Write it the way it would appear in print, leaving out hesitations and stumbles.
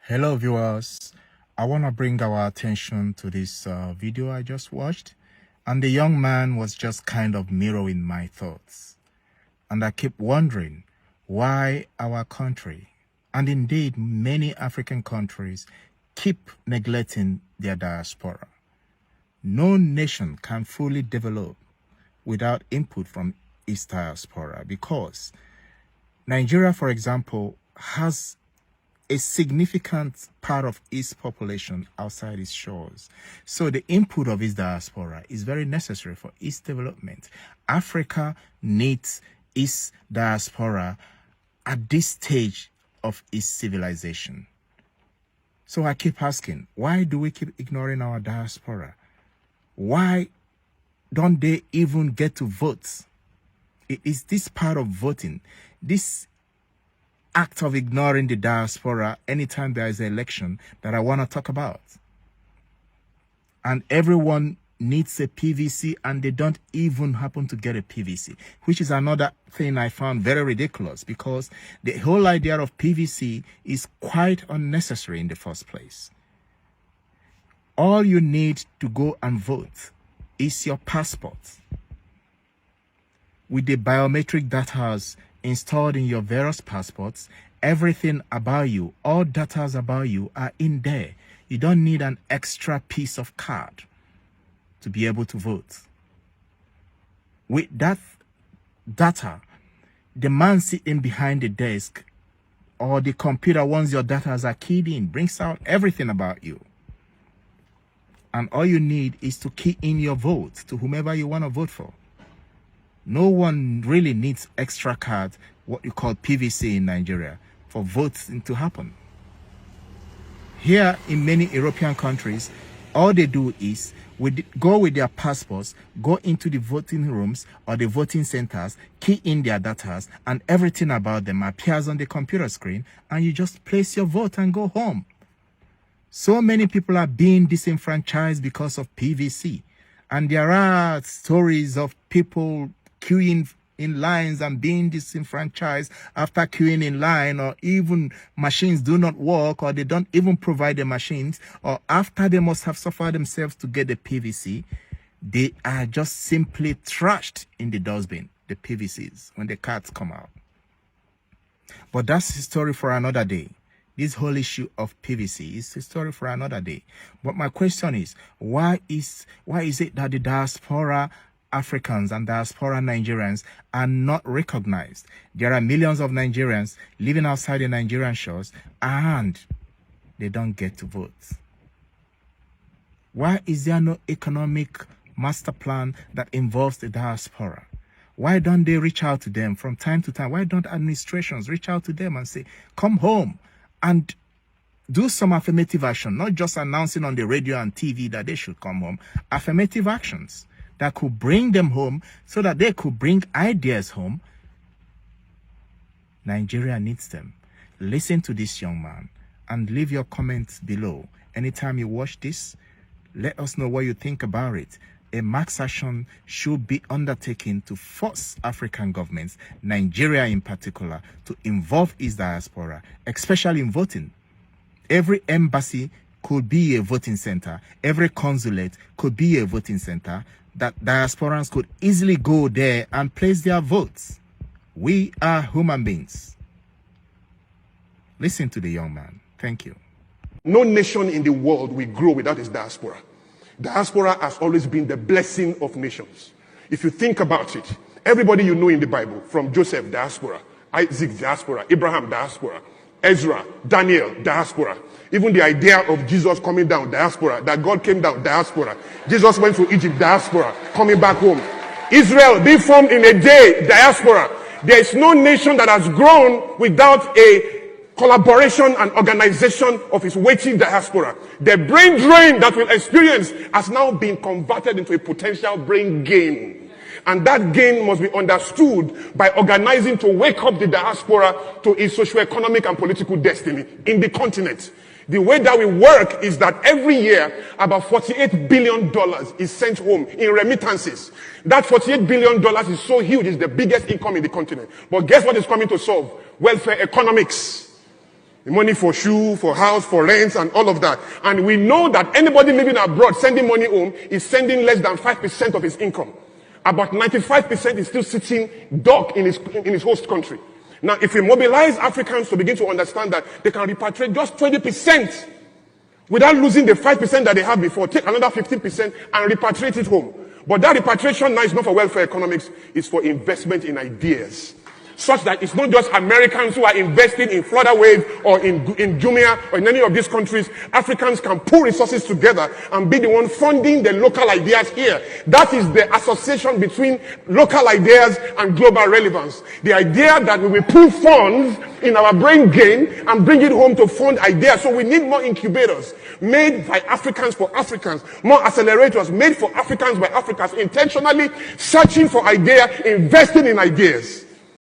Hello viewers, I want to bring our attention to this video I just watched, and the young man was just kind of mirroring my thoughts. And I keep wondering why our country, and indeed many African countries, keep neglecting their diaspora. No nation can fully develop without input from its diaspora, because Nigeria, for example, has a significant part of its population outside its shores. So the input of its diaspora is very necessary for its development. Africa needs its diaspora at this stage of its civilization. So I keep asking, why do we keep ignoring our diaspora? Why don't they even get to vote? It is this part of voting, this act of ignoring the diaspora anytime there is an election, that I want to talk about. And everyone needs a PVC, and they don't even happen to get a PVC, which is another thing I found very ridiculous, because the whole idea of PVC is quite unnecessary in the first place. All you need to go and vote is your passport. With the biometric data installed in your various passports, everything about you, all data about you are in there. You don't need an extra piece of card to be able to vote. With that data, the man sitting behind the desk or the computer, once your data are keyed in, brings out everything about you. And all you need is to key in your vote to whomever you want to vote for. No one really needs extra cards, what you call PVC in Nigeria, for voting to happen. Here in many European countries, all they do is go with their passports, go into the voting rooms or the voting centers, key in their data, and everything about them appears on the computer screen, and you just place your vote and go home. So many people are being disenfranchised because of PVC. And there are stories of people queuing in lines and being disenfranchised after queuing in line, or even machines do not work, or they don't even provide the machines, or after they must have suffered themselves to get the PVC, they are just simply trashed in the dustbin, the PVCs, when the cards come out. But that's a story for another day. This whole issue of PVC is a story for another day. But my question is, why is it that the diaspora Africans and diaspora Nigerians are not recognized? There are millions of Nigerians living outside the Nigerian shores, and they don't get to vote. Why is there no economic master plan that involves the diaspora? Why don't they reach out to them from time to time? Why don't administrations reach out to them and say, come home and do some affirmative action, not just announcing on the radio and TV that they should come home? Affirmative actions that could bring them home so that they could bring ideas home. Nigeria needs them. Listen to this young man and leave your comments below. Anytime you watch this, let us know what you think about it. A mass action should be undertaken to force African governments, Nigeria in particular, to involve its diaspora, especially in voting. Every embassy could be a voting center. Every consulate could be a voting center, that diasporans could easily go there and place their votes. We are human beings. Listen to the young man. Thank you. No nation in the world will grow without its diaspora. Diaspora has always been the blessing of nations. If you think about it, everybody you know in the Bible, from Joseph, diaspora, Isaac, diaspora, Abraham, diaspora, Ezra, Daniel, diaspora. Even the idea of Jesus coming down, diaspora, that God came down, diaspora. Jesus went to Egypt, diaspora, coming back home. Israel being formed in a day, diaspora. There is no nation that has grown without a collaboration and organization of its weighty diaspora. The brain drain that we'll experience has now been converted into a potential brain gain. And that gain must be understood by organizing to wake up the diaspora to its socio-economic and political destiny in the continent. The way that we work is that every year, about $48 billion is sent home in remittances. That $48 billion is so huge, it's the biggest income in the continent. But guess what is coming to solve? Welfare economics. Money for shoe, for house, for rents, and all of that. And we know that anybody living abroad sending money home is sending less than 5% of his income. About 95% is still sitting duck in his host country. Now, if we mobilize Africans to begin to understand that they can repatriate just 20% without losing the 5% that they have before, take another 15% and repatriate it home. But that repatriation now is not for welfare economics, it's for investment in ideas. Such that it's not just Americans who are investing in Florida Wave or in Jumia or in any of these countries. Africans can pool resources together and be the one funding the local ideas here. That is the association between local ideas and global relevance. The idea that we will pool funds in our brain gain and bring it home to fund ideas. So we need more incubators made by Africans for Africans, more accelerators made for Africans by Africans, intentionally searching for ideas, investing in ideas.